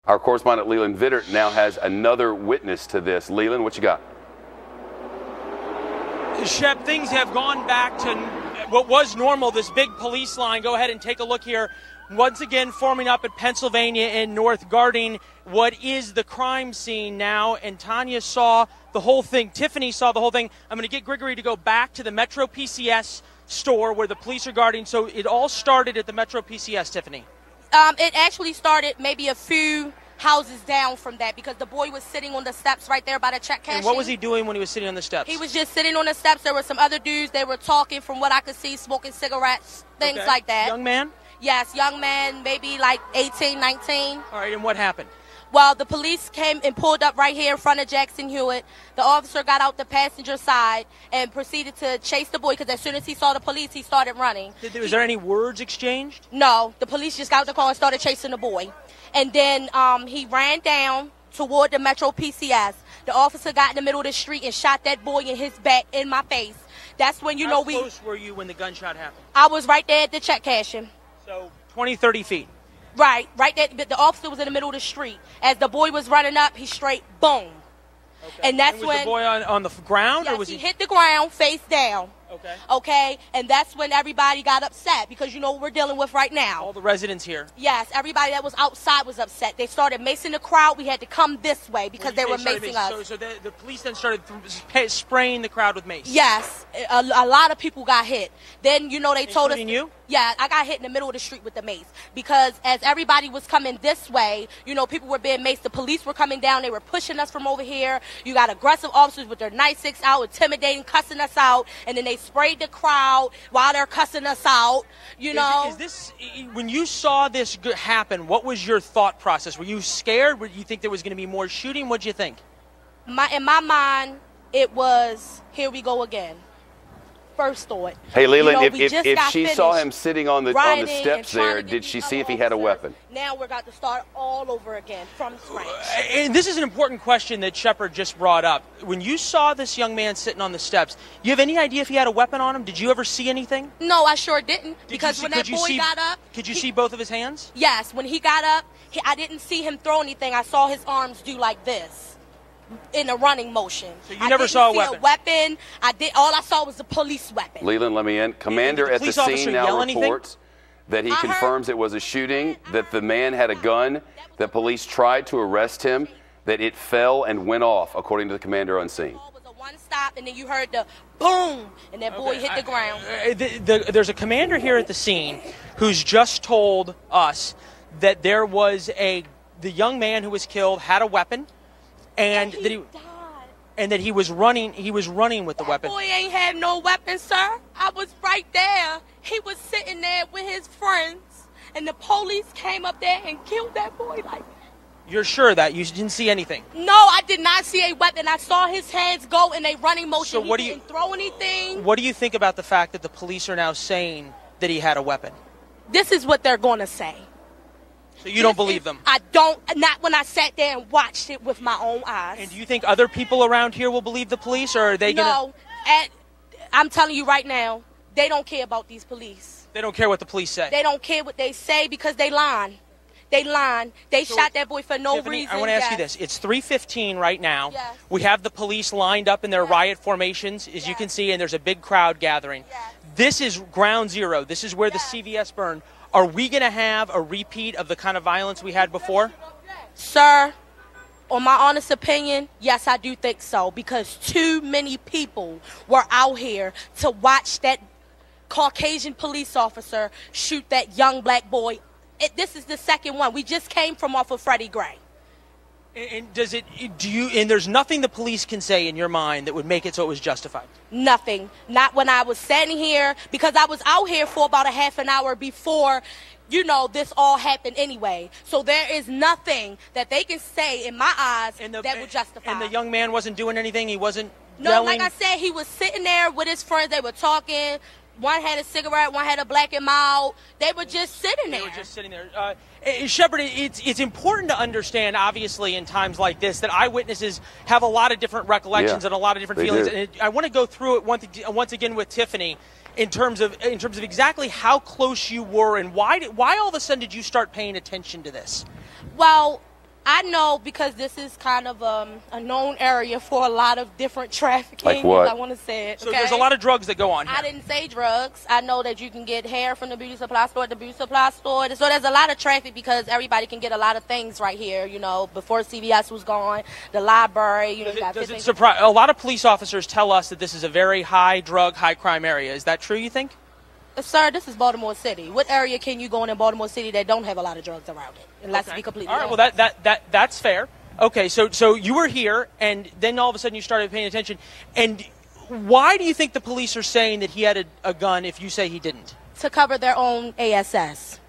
Our correspondent Leland Vittert now has another witness to this. Leland, what you got? Shep, things have gone back to what was normal, this big police line. Go ahead and take a look here. Once again, forming up at Pennsylvania and North, guarding what is the crime scene now. And Tanya saw the whole thing. Tiffany saw the whole thing. I'm going to get Gregory to go back to the Metro PCS store where the police are guarding. So it all started at the Metro PCS, Tiffany. It actually started maybe a few houses down from that because the boy was sitting on the steps right there by the check cashing. And what was he doing when he was sitting on the steps? He was just sitting on the steps. There were some other dudes. They were talking from what I could see, smoking cigarettes, things like that. Young man? Yes, young man, maybe like 18, 19. All right, and what happened? Well, the police came and pulled up right here in front of Jackson Hewitt. The officer got out the passenger side and proceeded to chase the boy because as soon as he saw the police, he started running. Was there any words exchanged? No. The police just got out the car and started chasing the boy. And then he ran down toward the Metro PCS. The officer got in the middle of the street and shot that boy in his back, in my face. That's when, How close were you when the gunshot happened? I was right there at the check cashing. So 20, 30 feet. Right there. But the officer was in the middle of the street. As the boy was running up, he straight boom. Okay. And that's was when the boy on the ground, yes, or was he hit the ground face down. Okay. Okay, and that's when everybody got upset because you know what we're dealing with right now. All the residents here. Yes, everybody that was outside was upset. They started macing the crowd. We had to come this way because they were macing us. So the police then started spraying the crowd with mace. Yes, a lot of people got hit. Then you know they told us. Including you? Yeah, I got hit in the middle of the street with the mace because as everybody was coming this way, you know, people were being maced. The police were coming down. They were pushing us from over here. You got aggressive officers with their nightsticks out, intimidating, cussing us out, and then they sprayed the crowd while they're cussing us out. You know. Is this when you saw this happen? What was your thought process? Were you scared? Did you think there was going to be more shooting? What did you think? In my mind, it was here we go again. First thought. Hey, Leland, you know, if she saw him sitting on the steps there, did she see if he had a weapon? Now we're got to start all over again from scratch. And this is an important question that Shepard just brought up. When you saw this young man sitting on the steps, you have any idea if he had a weapon on him? Did you ever see anything? No, I sure didn't. Because when that boy got up... Could you see both of his hands? Yes. When he got up, I didn't see him throw anything. I saw his arms do like this. In a running motion. So you never saw a weapon? All I saw was a police weapon. Leland, let me end. Commander at the scene now reports that he confirms it was a shooting, that the man had a gun, that police tried to arrest him, that it fell and went off, according to the commander on scene. It was a one stop, and then you heard the boom, and that boy hit the ground. There's a commander here at the scene who's just told us that there was the young man who was killed had a weapon. And that he was running. He was running with the weapon. That boy ain't had no weapon, sir. I was right there. He was sitting there with his friends, and the police came up there and killed that boy. Like, you're sure that you didn't see anything? No, I did not see a weapon. I saw his hands go in a running motion. So he didn't throw anything. What do you think about the fact that the police are now saying that he had a weapon? This is what they're going to say. So you don't believe them? I don't. Not when I sat there and watched it with my own eyes. And do you think other people around here will believe the police, or are they going to? No. I'm telling you right now, they don't care about these police. They don't care what the police say? They don't care what they say because they lying. They lying. They shot that boy for no reason. I want to ask you this. It's 3:15 right now. Yes. We have the police lined up in their riot formations, as you can see, and there's a big crowd gathering. Yes. This is ground zero. This is where the CVS burned. Are we going to have a repeat of the kind of violence we had before? Sir, on my honest opinion, yes, I do think so. Because too many people were out here to watch that Caucasian police officer shoot that young black boy. This is the second one. We just came from off of Freddie Gray. And and there's nothing the police can say in your mind that would make it so it was justified? Nothing. Not when I was standing here, because I was out here for about a half an hour before, you know, this all happened anyway. So there is nothing that they can say in my eyes that would justify. And the young man wasn't doing anything? He wasn't yelling? No, like I said, he was sitting there with his friends. They were talking. One had a cigarette, one had a Black and Mild. They were just sitting there. They were just sitting there. Shepard, it's important to understand, obviously, in times like this, that eyewitnesses have a lot of different recollections and a lot of different feelings. And I want to go through it once again with Tiffany in terms of exactly how close you were and why all of a sudden did you start paying attention to this? Well, I know because this is kind of a known area for a lot of different trafficking. Like what? I want to say it. So there's a lot of drugs that go on here. I didn't say drugs. I know that you can get hair from the beauty supply store at the beauty supply store. So there's a lot of traffic because everybody can get a lot of things right here. You know, before CVS was gone, the library. You know, does it surprise? A lot of police officers tell us that this is a very high drug, high crime area. Is that true, you think? Sir, this is Baltimore City. What area can you go in Baltimore City that don't have a lot of drugs around it? And let's be completely honest. All right, well, that's fair. Okay, so you were here, and then all of a sudden you started paying attention. And why do you think the police are saying that he had a gun if you say he didn't? To cover their own ASS.